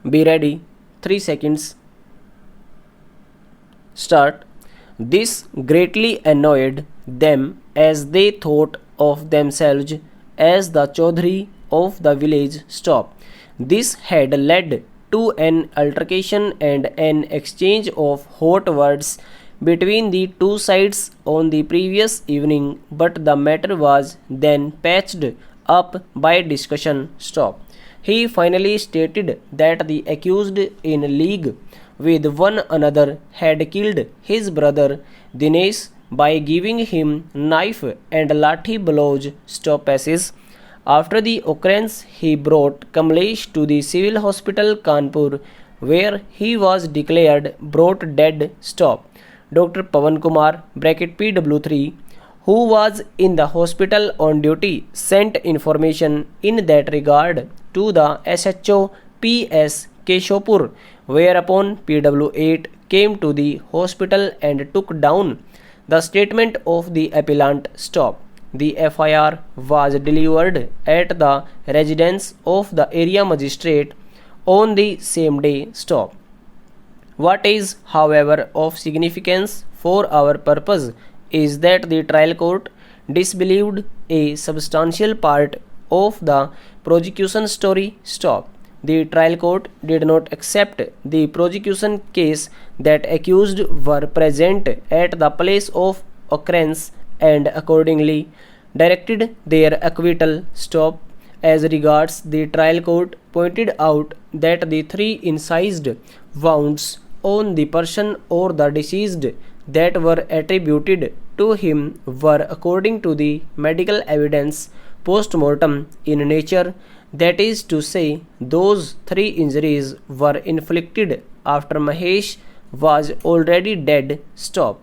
Be ready. 3 seconds. Start. This greatly annoyed them as they thought of themselves as the Chaudhry of the village. Stop. This had led to an altercation and an exchange of hot words between the two sides on the previous evening, but the matter was then patched up by discussion. Stop. He finally stated that the accused, in league with one another, had killed his brother Dinesh by giving him knife and lathi blows. Stop passes. After the occurrence, he brought Kamlesh to the civil hospital Kanpur, where he was declared brought dead. Stop. Dr. Pavan Kumar (PW3), who was in the hospital on duty, sent information in that regard to the SHO PS Keshopur, whereupon PW8 came to the hospital and took down the statement of the appellant. Stop. The FIR was delivered at the residence of the area magistrate on the same day. Stop. What is, however, of significance for our purpose is that the trial court disbelieved a substantial part of the prosecution story. Stop. The trial court did not accept the prosecution case that accused were present at the place of occurrence and accordingly directed their acquittal. Stop. As regards the trial court pointed out that the 3 incised wounds on the person or the deceased that were attributed to him were, according to the medical evidence, post-mortem in nature. That is to say, those 3 injuries were inflicted after Mahesh was already dead. Stop.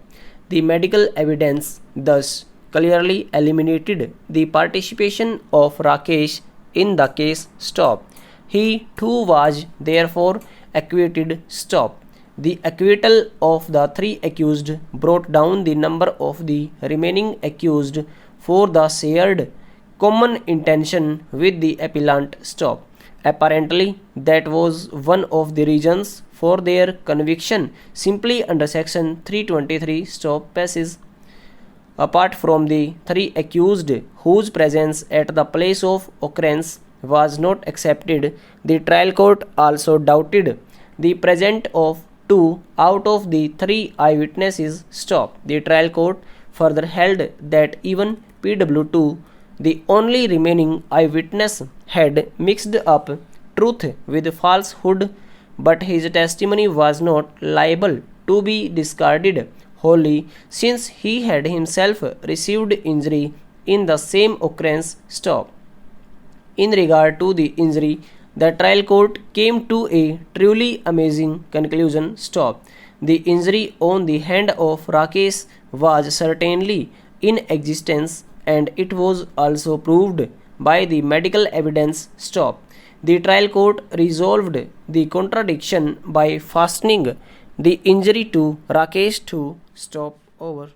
The medical evidence thus clearly eliminated the participation of Rakesh in the case. Stop. He too was therefore acquitted. Stop. The acquittal of the 3 accused brought down the number of the remaining accused for the shared common intention with the appellant. Stop. Apparently, that was one of the reasons for their conviction simply under section 323. Stop passes. Apart from the 3 accused whose presence at the place of occurrence was not accepted, the trial court also doubted the presence of 2 out of the 3 eyewitnesses. Stop. The trial court further held that even PW2, the only remaining eyewitness, had mixed up truth with falsehood, but his testimony was not liable to be discarded wholly, since he had himself received injury in the same occurrence. Stop. In regard to the injury, the trial court came to a truly amazing conclusion. Stop. The injury on the hand of Rakesh was certainly in existence, and it was also proved by the medical evidence. Stop. The trial court resolved the contradiction by fastening the injury to Rakesh to. Stop. Over.